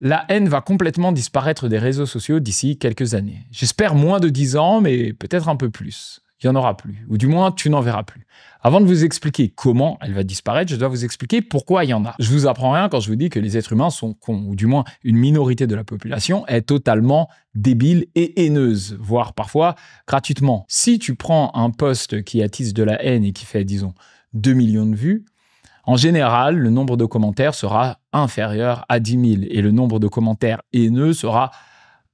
La haine va complètement disparaître des réseaux sociaux d'ici quelques années. J'espère moins de 10 ans, mais peut-être un peu plus. Il n'y en aura plus, ou du moins tu n'en verras plus. Avant de vous expliquer comment elle va disparaître, je dois vous expliquer pourquoi il y en a. Je vous apprends rien quand je vous dis que les êtres humains sont cons, ou du moins une minorité de la population est totalement débile et haineuse, voire parfois gratuitement. Si tu prends un post qui attise de la haine et qui fait, disons, 2 millions de vues, en général, le nombre de commentaires sera inférieur à 10 000 et le nombre de commentaires haineux sera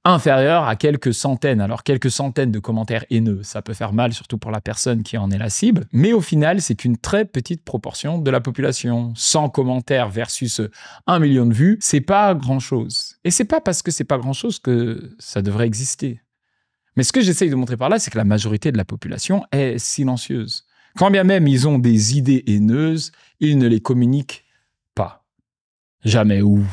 inférieur à quelques centaines. Alors, quelques centaines de commentaires haineux, ça peut faire mal, surtout pour la personne qui en est la cible. Mais au final, c'est qu'une très petite proportion de la population. 100 commentaires versus 1 million de vues, c'est pas grand-chose. Et c'est pas parce que c'est pas grand-chose que ça devrait exister. Mais ce que j'essaye de montrer par là, c'est que la majorité de la population est silencieuse. Quand bien même ils ont des idées haineuses, ils ne les communiquent pas. Jamais, ou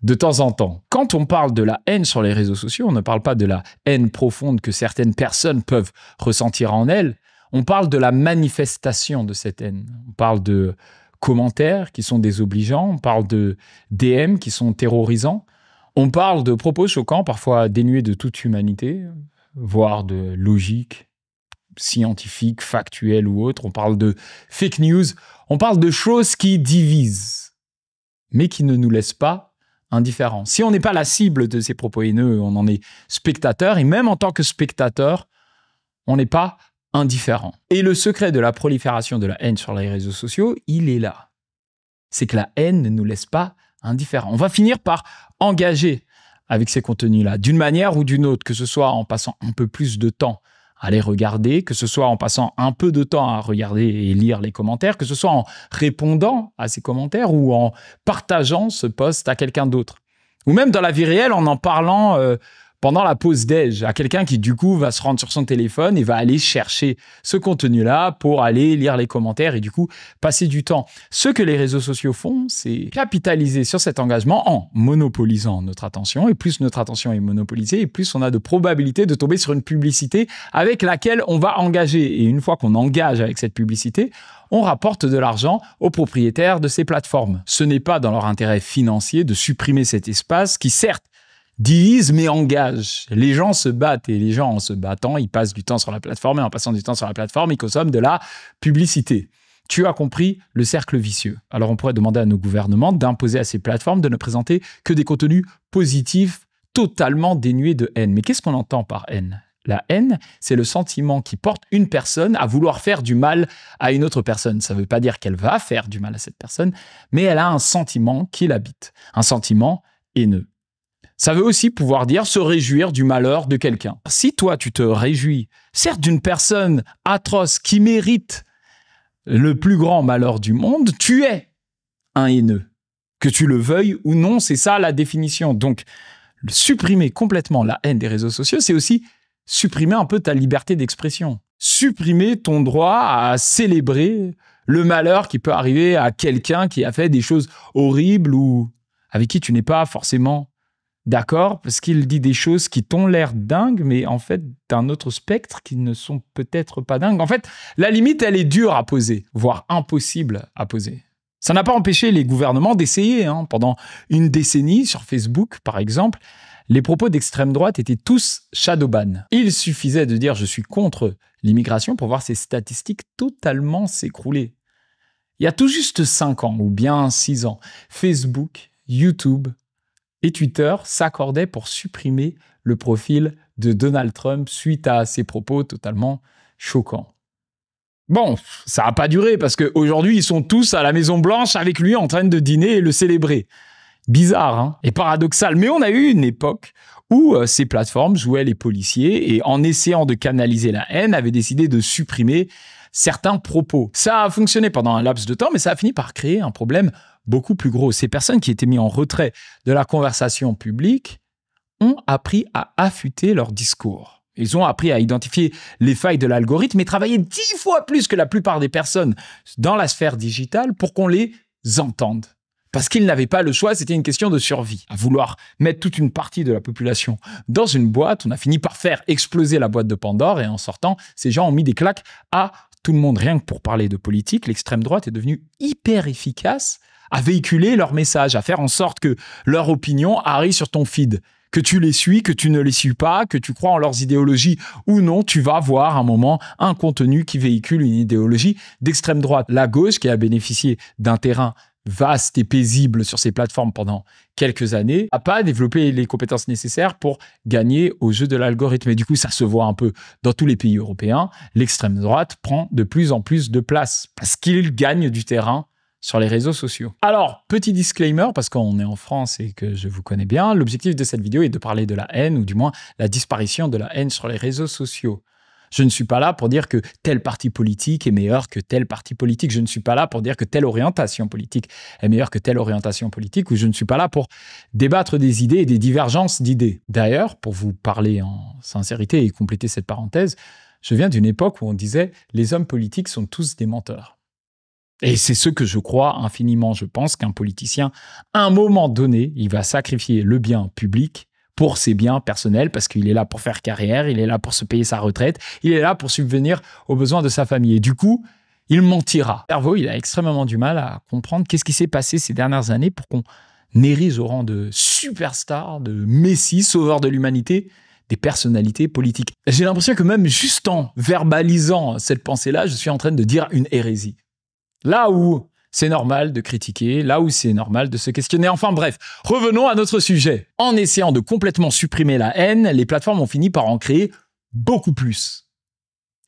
de temps en temps. Quand on parle de la haine sur les réseaux sociaux, on ne parle pas de la haine profonde que certaines personnes peuvent ressentir en elles, on parle de la manifestation de cette haine. On parle de commentaires qui sont désobligeants, on parle de DM qui sont terrorisants, on parle de propos choquants, parfois dénués de toute humanité, voire de logique scientifique, factuelle ou autre. On parle de fake news, on parle de choses qui divisent, mais qui ne nous laissent pas indifférents. Si on n'est pas la cible de ces propos haineux, on en est spectateur, et même en tant que spectateur, on n'est pas indifférent. Et le secret de la prolifération de la haine sur les réseaux sociaux, il est là. C'est que la haine ne nous laisse pas indifférents. On va finir par engager avec ces contenus-là, d'une manière ou d'une autre, que ce soit en passant un peu plus de temps à les regarder, que ce soit en passant un peu de temps à regarder et lire les commentaires, que ce soit en répondant à ces commentaires ou en partageant ce post à quelqu'un d'autre. Ou même dans la vie réelle, en parlant pendant la pause déj à quelqu'un qui, du coup, va se rendre sur son téléphone et va aller chercher ce contenu-là pour aller lire les commentaires et, du coup, passer du temps. Ce que les réseaux sociaux font, c'est capitaliser sur cet engagement en monopolisant notre attention. Et plus notre attention est monopolisée, et plus on a de probabilité de tomber sur une publicité avec laquelle on va engager. Et une fois qu'on engage avec cette publicité, on rapporte de l'argent aux propriétaires de ces plateformes. Ce n'est pas dans leur intérêt financier de supprimer cet espace qui, certes, divise mais engage. Les gens se battent et les gens, en se battant, ils passent du temps sur la plateforme et en passant du temps sur la plateforme, ils consomment de la publicité. Tu as compris le cercle vicieux. Alors on pourrait demander à nos gouvernements d'imposer à ces plateformes de ne présenter que des contenus positifs, totalement dénués de haine. Mais qu'est-ce qu'on entend par haine ? La haine, c'est le sentiment qui porte une personne à vouloir faire du mal à une autre personne. Ça ne veut pas dire qu'elle va faire du mal à cette personne, mais elle a un sentiment qui l'habite, un sentiment haineux. Ça veut aussi pouvoir dire se réjouir du malheur de quelqu'un. Si toi, tu te réjouis, certes d'une personne atroce qui mérite le plus grand malheur du monde, tu es un haineux. Que tu le veuilles ou non, c'est ça la définition. Donc, supprimer complètement la haine des réseaux sociaux, c'est aussi supprimer un peu ta liberté d'expression. Supprimer ton droit à célébrer le malheur qui peut arriver à quelqu'un qui a fait des choses horribles ou avec qui tu n'es pas forcément d'accord, parce qu'il dit des choses qui t'ont l'air dingues, mais en fait, d'un autre spectre qui ne sont peut-être pas dingues. En fait, la limite, elle est dure à poser, voire impossible à poser. Ça n'a pas empêché les gouvernements d'essayer. Pendant une décennie, sur Facebook, par exemple, les propos d'extrême droite étaient tous shadowban. Il suffisait de dire « je suis contre l'immigration » pour voir ces statistiques totalement s'écrouler. Il y a tout juste 5 ans, ou bien 6 ans, Facebook, YouTube et Twitter s'accordaient pour supprimer le profil de Donald Trump suite à ses propos totalement choquants. Bon, ça n'a pas duré parce qu'aujourd'hui, ils sont tous à la Maison-Blanche avec lui en train de dîner et le célébrer. Bizarre, hein, et paradoxal. Mais on a eu une époque où ces plateformes jouaient les policiers et en essayant de canaliser la haine, avaient décidé de supprimer certains propos. Ça a fonctionné pendant un laps de temps, mais ça a fini par créer un problème beaucoup plus gros. Ces personnes qui étaient mises en retrait de la conversation publique ont appris à affûter leur discours. Ils ont appris à identifier les failles de l'algorithme et travailler 10 fois plus que la plupart des personnes dans la sphère digitale pour qu'on les entende. Parce qu'ils n'avaient pas le choix, c'était une question de survie. À vouloir mettre toute une partie de la population dans une boîte, on a fini par faire exploser la boîte de Pandore et en sortant, ces gens ont mis des claques à tout le monde. Rien que pour parler de politique, l'extrême droite est devenue hyper efficace à véhiculer leur message, à faire en sorte que leur opinion arrive sur ton feed. Que tu les suis, que tu ne les suis pas, que tu crois en leurs idéologies ou non, tu vas voir à un moment un contenu qui véhicule une idéologie d'extrême droite. La gauche, qui a bénéficié d'un terrain vaste et paisible sur ces plateformes pendant quelques années, n'a pas développé les compétences nécessaires pour gagner au jeu de l'algorithme. Et du coup, ça se voit un peu dans tous les pays européens. L'extrême droite prend de plus en plus de place parce qu'il gagne du terrain sur les réseaux sociaux. Alors, petit disclaimer, parce qu'on est en France et que je vous connais bien, l'objectif de cette vidéo est de parler de la haine, ou du moins la disparition de la haine sur les réseaux sociaux. Je ne suis pas là pour dire que tel parti politique est meilleur que tel parti politique. Je ne suis pas là pour dire que telle orientation politique est meilleure que telle orientation politique, ou je ne suis pas là pour débattre des idées et des divergences d'idées. D'ailleurs, pour vous parler en sincérité et compléter cette parenthèse, je viens d'une époque où on disait « les hommes politiques sont tous des menteurs ». Et c'est ce que je crois infiniment. Je pense qu'un politicien, à un moment donné, il va sacrifier le bien public pour ses biens personnels parce qu'il est là pour faire carrière, il est là pour se payer sa retraite, il est là pour subvenir aux besoins de sa famille. Et du coup, il mentira. Le cerveau, il a extrêmement du mal à comprendre qu'est-ce qui s'est passé ces dernières années pour qu'on érige au rang de superstar, de messie, sauveur de l'humanité, des personnalités politiques. J'ai l'impression que même juste en verbalisant cette pensée-là, je suis en train de dire une hérésie. Là où c'est normal de critiquer, là où c'est normal de se questionner. Enfin bref, revenons à notre sujet. En essayant de complètement supprimer la haine, les plateformes ont fini par en créer beaucoup plus.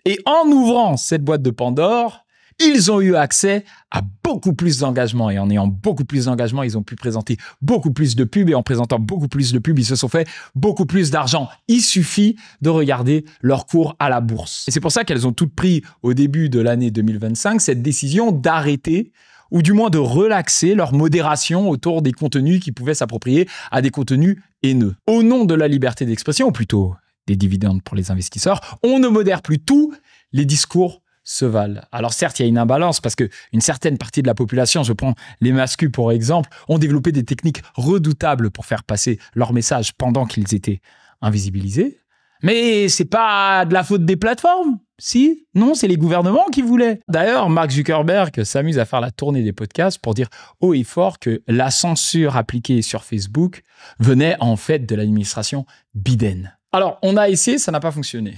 Et en ouvrant cette boîte de Pandore, ils ont eu accès à beaucoup plus d'engagement. Et en ayant beaucoup plus d'engagement, ils ont pu présenter beaucoup plus de pubs. Et en présentant beaucoup plus de pubs, ils se sont fait beaucoup plus d'argent. Il suffit de regarder leur cours à la bourse. Et c'est pour ça qu'elles ont toutes pris au début de l'année 2025 cette décision d'arrêter ou du moins de relaxer leur modération autour des contenus qui pouvaient s'approprier à des contenus haineux. Au nom de la liberté d'expression, ou plutôt des dividendes pour les investisseurs, on ne modère plus tous les discours se valent. Alors certes, il y a une imbalance parce qu'une certaine partie de la population, je prends les masculins pour exemple, ont développé des techniques redoutables pour faire passer leur message pendant qu'ils étaient invisibilisés. Mais c'est pas de la faute des plateformes, si? Non, c'est les gouvernements qui voulaient. D'ailleurs, Mark Zuckerberg s'amuse à faire la tournée des podcasts pour dire haut et fort que la censure appliquée sur Facebook venait en fait de l'administration Biden. Alors, on a essayé, ça n'a pas fonctionné.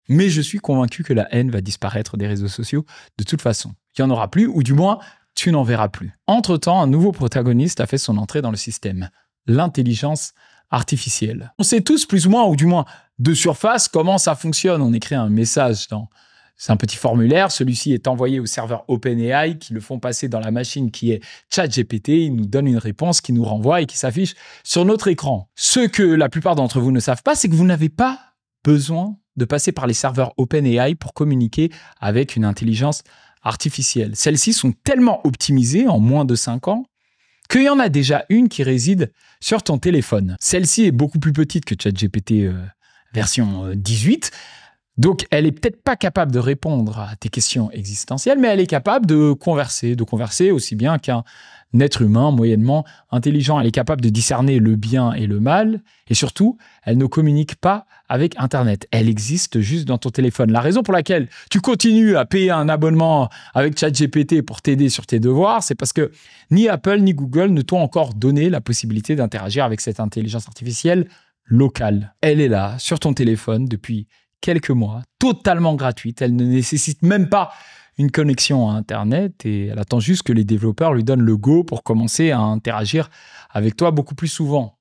Mais je suis convaincu que la haine va disparaître des réseaux sociaux de toute façon. Il n'y en aura plus, ou du moins, tu n'en verras plus. Entre-temps, un nouveau protagoniste a fait son entrée dans le système, l'intelligence artificielle. On sait tous plus ou moins, ou du moins de surface, comment ça fonctionne. On écrit un message c'est un petit formulaire, celui-ci est envoyé au serveur OpenAI qui le font passer dans la machine qui est ChatGPT, il nous donne une réponse qui nous renvoie et qui s'affiche sur notre écran. Ce que la plupart d'entre vous ne savent pas, c'est que vous n'avez pas besoin de passer par les serveurs OpenAI pour communiquer avec une intelligence artificielle. Celles-ci sont tellement optimisées en moins de 5 ans qu'il y en a déjà une qui réside sur ton téléphone. Celle-ci est beaucoup plus petite que ChatGPT version 18, donc elle est peut-être pas capable de répondre à tes questions existentielles, mais elle est capable de converser aussi bien qu'un être humain moyennement intelligent. Elle est capable de discerner le bien et le mal, et surtout, elle ne communique pas avec Internet. Elle existe juste dans ton téléphone. La raison pour laquelle tu continues à payer un abonnement avec ChatGPT pour t'aider sur tes devoirs, c'est parce que ni Apple ni Google ne t'ont encore donné la possibilité d'interagir avec cette intelligence artificielle locale. Elle est là, sur ton téléphone, depuis quelques mois, totalement gratuite. Elle ne nécessite même pas une connexion à Internet et elle attend juste que les développeurs lui donnent le go pour commencer à interagir avec toi beaucoup plus souvent.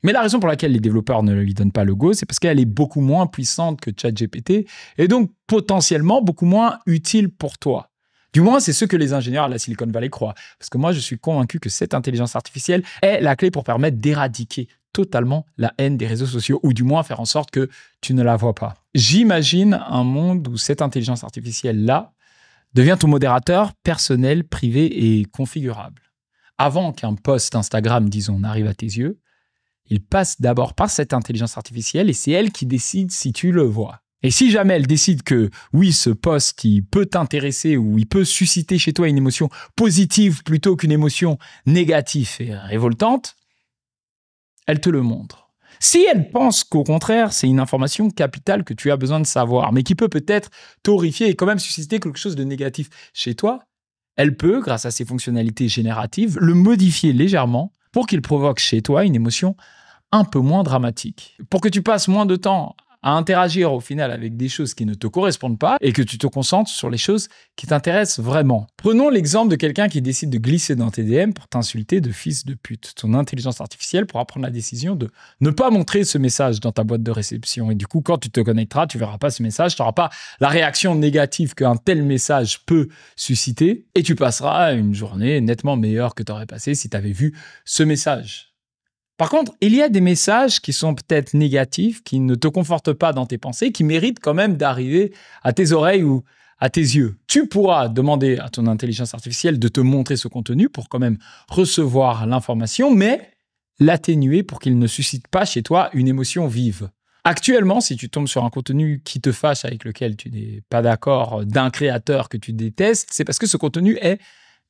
Mais la raison pour laquelle les développeurs ne lui donnent pas le go, c'est parce qu'elle est beaucoup moins puissante que ChatGPT et donc potentiellement beaucoup moins utile pour toi. Du moins, c'est ce que les ingénieurs à la Silicon Valley croient. Parce que moi, je suis convaincu que cette intelligence artificielle est la clé pour permettre d'éradiquer totalement la haine des réseaux sociaux, ou du moins faire en sorte que tu ne la vois pas. J'imagine un monde où cette intelligence artificielle-là devient ton modérateur personnel, privé et configurable. Avant qu'un post Instagram, disons, n'arrive à tes yeux, il passe d'abord par cette intelligence artificielle et c'est elle qui décide si tu le vois. Et si jamais elle décide que oui, ce post, il peut t'intéresser ou il peut susciter chez toi une émotion positive plutôt qu'une émotion négative et révoltante, elle te le montre. Si elle pense qu'au contraire, c'est une information capitale que tu as besoin de savoir, mais qui peut peut-être t'horrifier et quand même susciter quelque chose de négatif chez toi, Elle peut, grâce à ses fonctionnalités génératives, le modifier légèrement pour qu'il provoque chez toi une émotion un peu moins dramatique. Pour que tu passes moins de temps à interagir au final avec des choses qui ne te correspondent pas et que tu te concentres sur les choses qui t'intéressent vraiment. Prenons l'exemple de quelqu'un qui décide de glisser dans tes DM pour t'insulter de fils de pute. Ton intelligence artificielle pourra prendre la décision de ne pas montrer ce message dans ta boîte de réception. Et du coup, quand tu te connecteras, tu verras pas ce message, tu n'auras pas la réaction négative qu'un tel message peut susciter et tu passeras une journée nettement meilleure que tu aurais passé si tu avais vu ce message. Par contre, il y a des messages qui sont peut-être négatifs, qui ne te confortent pas dans tes pensées, qui méritent quand même d'arriver à tes oreilles ou à tes yeux. Tu pourras demander à ton intelligence artificielle de te montrer ce contenu pour quand même recevoir l'information, mais l'atténuer pour qu'il ne suscite pas chez toi une émotion vive. Actuellement, si tu tombes sur un contenu qui te fâche, avec lequel tu n'es pas d'accord, d'un créateur que tu détestes, c'est parce que ce contenu est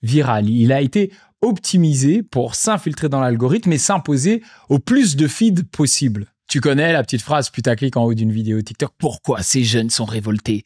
viral. Il a été optimisé pour s'infiltrer dans l'algorithme et s'imposer au plus de feeds possible. Tu connais la petite phrase putaclic en haut d'une vidéo TikTok. Pourquoi ces jeunes sont révoltés?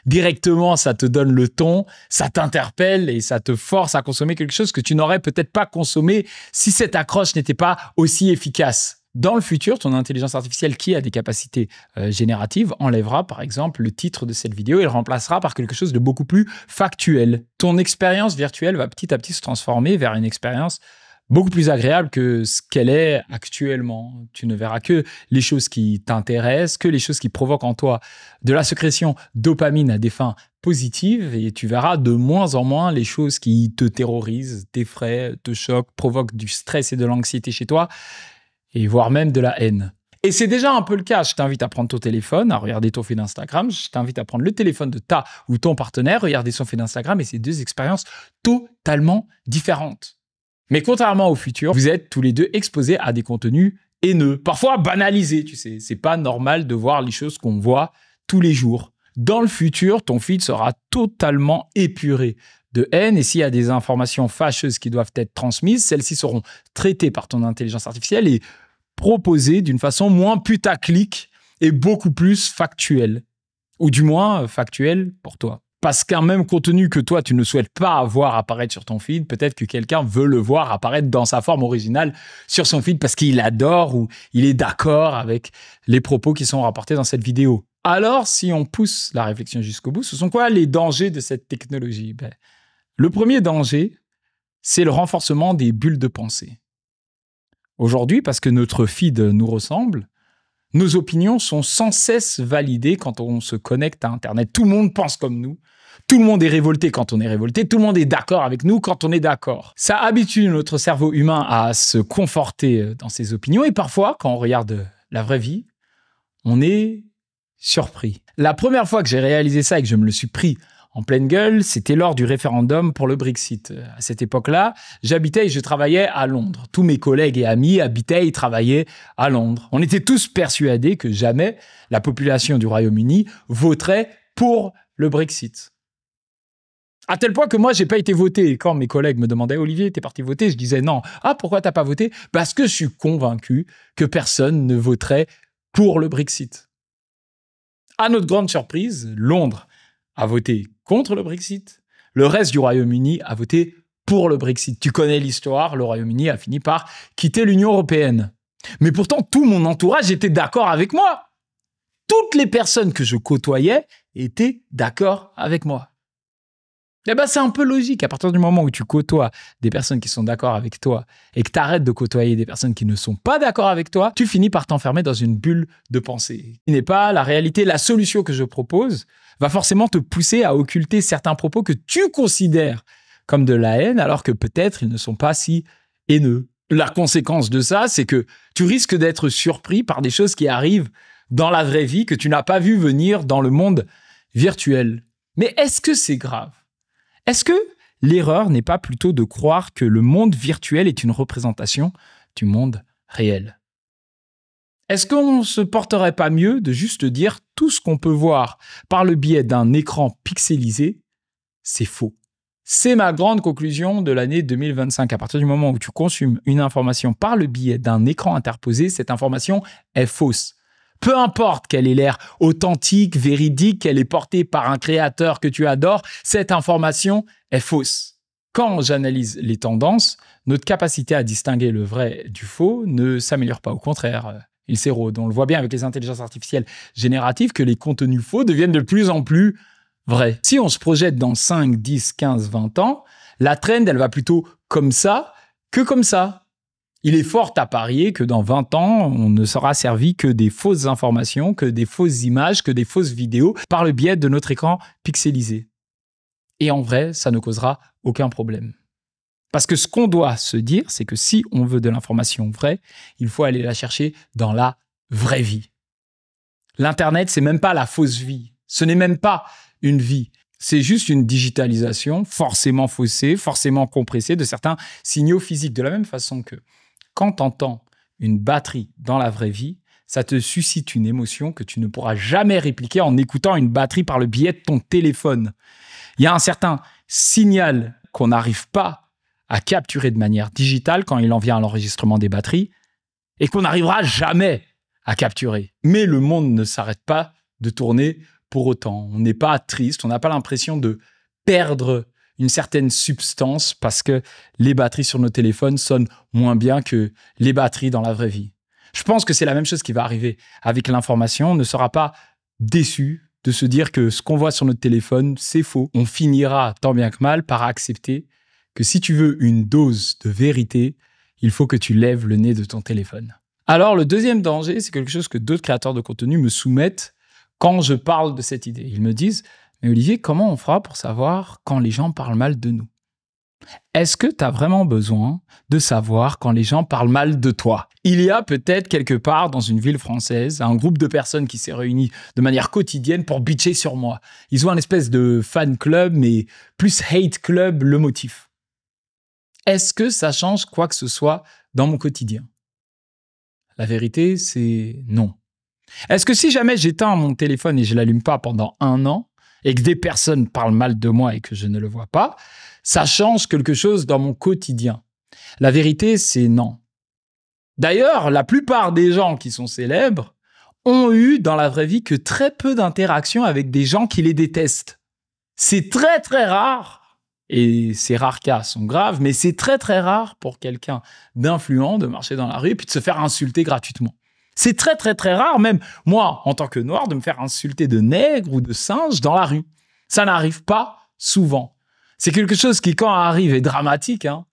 Directement, ça te donne le ton, ça t'interpelle et ça te force à consommer quelque chose que tu n'aurais peut-être pas consommé si cette accroche n'était pas aussi efficace. Dans le futur, ton intelligence artificielle qui a des capacités génératives enlèvera par exemple le titre de cette vidéo et le remplacera par quelque chose de beaucoup plus factuel. Ton expérience virtuelle va petit à petit se transformer vers une expérience beaucoup plus agréable que ce qu'elle est actuellement. Tu ne verras que les choses qui t'intéressent, que les choses qui provoquent en toi de la sécrétion dopamine à des fins positives et tu verras de moins en moins les choses qui te terrorisent, t'effraient, te choquent, provoquent du stress et de l'anxiété chez toi et voire même de la haine. Et c'est déjà un peu le cas. Je t'invite à prendre ton téléphone, à regarder ton feed Instagram. Je t'invite à prendre le téléphone de ta ou ton partenaire, regarder son feed Instagram et c'est deux expériences totalement différentes. Mais contrairement au futur, vous êtes tous les deux exposés à des contenus haineux, parfois banalisés, tu sais. C'est pas normal de voir les choses qu'on voit tous les jours. Dans le futur, ton feed sera totalement épuré de haine et s'il y a des informations fâcheuses qui doivent être transmises, celles-ci seront traitées par ton intelligence artificielle et proposées d'une façon moins putaclic et beaucoup plus factuelle. Ou du moins factuelle pour toi. Parce qu'un même contenu que toi, tu ne souhaites pas voir apparaître sur ton feed, peut-être que quelqu'un veut le voir apparaître dans sa forme originale sur son feed parce qu'il adore ou il est d'accord avec les propos qui sont rapportés dans cette vidéo. Alors, si on pousse la réflexion jusqu'au bout, ce sont quoi les dangers de cette technologie? Le premier danger, c'est le renforcement des bulles de pensée. Aujourd'hui, parce que notre feed nous ressemble, nos opinions sont sans cesse validées quand on se connecte à Internet. Tout le monde pense comme nous. Tout le monde est révolté quand on est révolté. Tout le monde est d'accord avec nous quand on est d'accord. Ça habitue notre cerveau humain à se conforter dans ses opinions. Et parfois, quand on regarde la vraie vie, on est surpris. La première fois que j'ai réalisé ça et que je me le suis pris en pleine gueule, c'était lors du référendum pour le Brexit. À cette époque-là, j'habitais et je travaillais à Londres. Tous mes collègues et amis habitaient et travaillaient à Londres. On était tous persuadés que jamais la population du Royaume-Uni voterait pour le Brexit. À tel point que moi, j'ai pas été voté. Et quand mes collègues me demandaient « Olivier, t'es parti voter ?» Je disais « Non. » « Ah, pourquoi t'as pas voté ?» Parce que je suis convaincu que personne ne voterait pour le Brexit. À notre grande surprise, Londres a voté contre le Brexit. Le reste du Royaume-Uni a voté pour le Brexit. Tu connais l'histoire, le Royaume-Uni a fini par quitter l'Union européenne. Mais pourtant, tout mon entourage était d'accord avec moi. Toutes les personnes que je côtoyais étaient d'accord avec moi. Eh ben, c'est un peu logique. À partir du moment où tu côtoies des personnes qui sont d'accord avec toi et que tu arrêtes de côtoyer des personnes qui ne sont pas d'accord avec toi, tu finis par t'enfermer dans une bulle de pensée. Ce n'est pas la réalité. La solution que je propose va forcément te pousser à occulter certains propos que tu considères comme de la haine, alors que peut-être ils ne sont pas si haineux. La conséquence de ça, c'est que tu risques d'être surpris par des choses qui arrivent dans la vraie vie que tu n'as pas vu venir dans le monde virtuel. Mais est-ce que c'est grave ? Est-ce que l'erreur n'est pas plutôt de croire que le monde virtuel est une représentation du monde réel ? Est-ce qu'on ne se porterait pas mieux de juste dire tout ce qu'on peut voir par le biais d'un écran pixelisé, c'est faux. C'est ma grande conclusion de l'année 2025. À partir du moment où tu consommes une information par le biais d'un écran interposé, cette information est fausse. Peu importe qu'elle ait l'air authentique, véridique, qu'elle est portée par un créateur que tu adores, cette information est fausse. Quand j'analyse les tendances, notre capacité à distinguer le vrai du faux ne s'améliore pas. Au contraire, il s'érode. On le voit bien avec les intelligences artificielles génératives que les contenus faux deviennent de plus en plus vrais. Si on se projette dans 5, 10, 15, 20 ans, la trend, elle va plutôt comme ça que comme ça. Il est fort à parier que dans 20 ans, on ne sera servi que des fausses informations, que des fausses images, que des fausses vidéos par le biais de notre écran pixelisé. Et en vrai, ça ne causera aucun problème. Parce que ce qu'on doit se dire, c'est que si on veut de l'information vraie, il faut aller la chercher dans la vraie vie. L'Internet, c'est même pas la fausse vie. Ce n'est même pas une vie. C'est juste une digitalisation forcément faussée, forcément compressée de certains signaux physiques. De la même façon que quand tu entends une batterie dans la vraie vie, ça te suscite une émotion que tu ne pourras jamais répliquer en écoutant une batterie par le biais de ton téléphone. Il y a un certain signal qu'on n'arrive pas à capturer de manière digitale quand il en vient à l'enregistrement des batteries et qu'on n'arrivera jamais à capturer. Mais le monde ne s'arrête pas de tourner pour autant. On n'est pas triste, on n'a pas l'impression de perdre une certaine substance parce que les batteries sur nos téléphones sonnent moins bien que les batteries dans la vraie vie. Je pense que c'est la même chose qui va arriver avec l'information. On ne sera pas déçu de se dire que ce qu'on voit sur notre téléphone, c'est faux. On finira, tant bien que mal, par accepter que si tu veux une dose de vérité, il faut que tu lèves le nez de ton téléphone. Alors, le deuxième danger, c'est quelque chose que d'autres créateurs de contenu me soumettent quand je parle de cette idée. Ils me disent « Mais Olivier, comment on fera pour savoir quand les gens parlent mal de nous ? Est-ce que tu as vraiment besoin de savoir quand les gens parlent mal de toi ? Il y a peut-être quelque part dans une ville française un groupe de personnes qui s'est réuni de manière quotidienne pour bitcher sur moi. Ils ont un espèce de fan club, mais plus hate club le motif. Est-ce que ça change quoi que ce soit dans mon quotidien ? La vérité, c'est non. Est-ce que si jamais j'éteins mon téléphone et je ne l'allume pas pendant 1 an, et que des personnes parlent mal de moi et que je ne le vois pas, ça change quelque chose dans mon quotidien? La vérité, c'est non. D'ailleurs, la plupart des gens qui sont célèbres ont eu dans la vraie vie que très peu d'interactions avec des gens qui les détestent. C'est très très rare, et ces rares cas sont graves, mais c'est très très rare pour quelqu'un d'influent de marcher dans la rue et puis de se faire insulter gratuitement. C'est très très très rare, même moi, en tant que noir, de me faire insulter de nègre ou de singe dans la rue. Ça n'arrive pas souvent. C'est quelque chose qui, quand arrive, est dramatique, hein,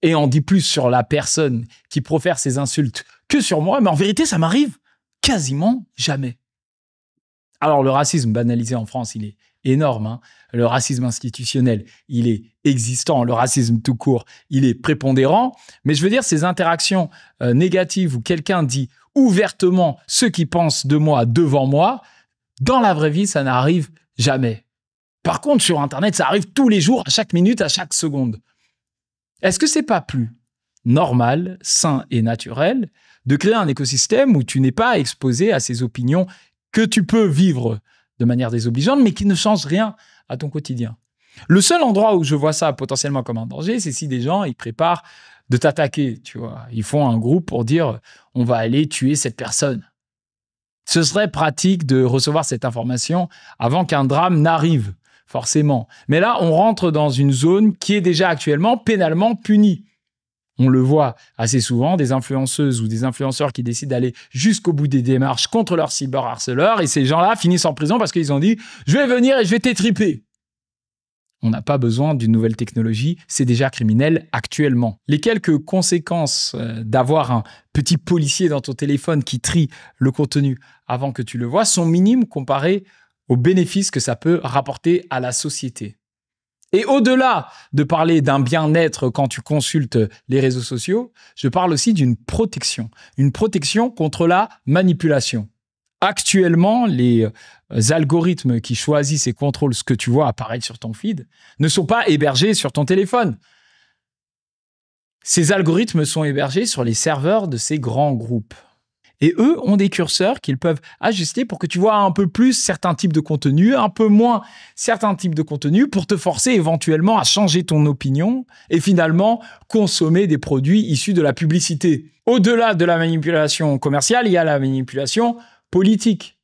et on dit plus sur la personne qui profère ces insultes que sur moi, mais en vérité, ça m'arrive quasiment jamais. Alors, le racisme banalisé en France, il est énorme, hein. Le racisme institutionnel, il est existant. Le racisme tout court, il est prépondérant. Mais je veux dire, ces interactions négatives où quelqu'un dit ouvertement ce qu'il pense de moi devant moi, dans la vraie vie, ça n'arrive jamais. Par contre, sur Internet, ça arrive tous les jours, à chaque minute, à chaque seconde. Est-ce que c'est pas plus normal, sain et naturel de créer un écosystème où tu n'es pas exposé à ces opinions que tu peux vivre de manière désobligeante, mais qui ne changent rien à ton quotidien? Le seul endroit où je vois ça potentiellement comme un danger, c'est si des gens ils préparent de t'attaquer, tu vois. Ils font un groupe pour dire « on va aller tuer cette personne ». Ce serait pratique de recevoir cette information avant qu'un drame n'arrive, forcément. Mais là, on rentre dans une zone qui est déjà actuellement pénalement punie. On le voit assez souvent, des influenceuses ou des influenceurs qui décident d'aller jusqu'au bout des démarches contre leurs cyberharceleurs, et ces gens-là finissent en prison parce qu'ils ont dit « je vais venir et je vais t'étriper ». On n'a pas besoin d'une nouvelle technologie, c'est déjà criminel actuellement. Les quelques conséquences d'avoir un petit policier dans ton téléphone qui trie le contenu avant que tu le vois sont minimes comparées aux bénéfices que ça peut rapporter à la société. Et au-delà de parler d'un bien-être quand tu consultes les réseaux sociaux, je parle aussi d'une protection contre la manipulation. Actuellement, les algorithmes qui choisissent et contrôlent ce que tu vois apparaître sur ton feed ne sont pas hébergés sur ton téléphone. Ces algorithmes sont hébergés sur les serveurs de ces grands groupes. Et eux ont des curseurs qu'ils peuvent ajuster pour que tu vois un peu plus certains types de contenus, un peu moins certains types de contenus, pour te forcer éventuellement à changer ton opinion et finalement consommer des produits issus de la publicité. Au-delà de la manipulation commerciale, il y a la manipulation politique.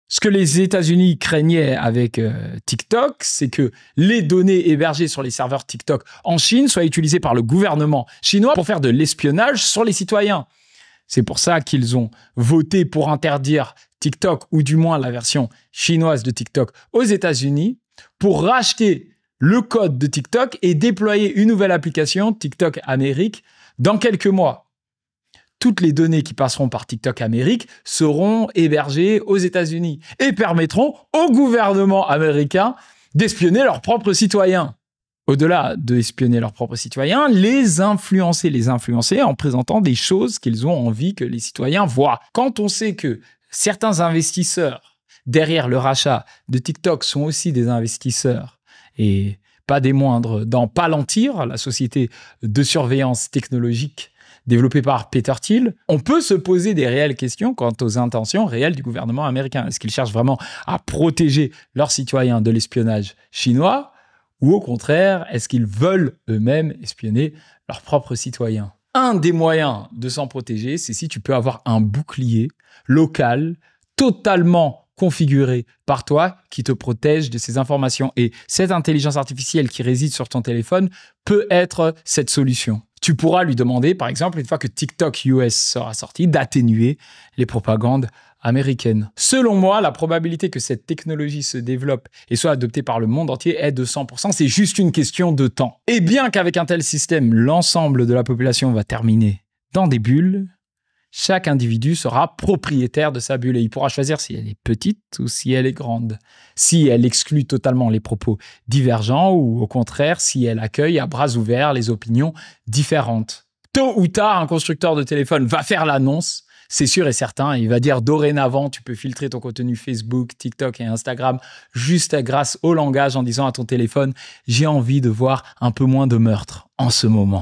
Ce que les États-Unis craignaient avec TikTok, c'est que les données hébergées sur les serveurs TikTok en Chine soient utilisées par le gouvernement chinois pour faire de l'espionnage sur les citoyens. C'est pour ça qu'ils ont voté pour interdire TikTok, ou du moins la version chinoise de TikTok aux États-Unis, pour racheter le code de TikTok et déployer une nouvelle application, TikTok Amérique, dans quelques mois. Toutes les données qui passeront par TikTok Amérique seront hébergées aux États-Unis et permettront au gouvernement américain d'espionner leurs propres citoyens. Au-delà d'espionner leurs propres citoyens, les influencer en présentant des choses qu'ils ont envie que les citoyens voient. Quand on sait que certains investisseurs derrière le rachat de TikTok sont aussi des investisseurs, et pas des moindres, dans Palantir, la société de surveillance technologique développée par Peter Thiel, on peut se poser des réelles questions quant aux intentions réelles du gouvernement américain. Est-ce qu'ils cherchent vraiment à protéger leurs citoyens de l'espionnage chinois, ou au contraire, est-ce qu'ils veulent eux-mêmes espionner leurs propres citoyens? Un des moyens de s'en protéger, c'est si tu peux avoir un bouclier local, totalement configuré par toi, qui te protège de ces informations. Et cette intelligence artificielle qui réside sur ton téléphone peut être cette solution. Tu pourras lui demander, par exemple, une fois que TikTok US sera sorti, d'atténuer les propagandes américaines. Selon moi, la probabilité que cette technologie se développe et soit adoptée par le monde entier est de 100%. C'est juste une question de temps. Et bien qu'avec un tel système, l'ensemble de la population va terminer dans des bulles, chaque individu sera propriétaire de sa bulle et il pourra choisir si elle est petite ou si elle est grande, si elle exclut totalement les propos divergents ou au contraire si elle accueille à bras ouverts les opinions différentes. Tôt ou tard, un constructeur de téléphone va faire l'annonce, c'est sûr et certain, il va dire dorénavant tu peux filtrer ton contenu Facebook, TikTok et Instagram juste grâce au langage en disant à ton téléphone j'ai envie de voir un peu moins de meurtres en ce moment.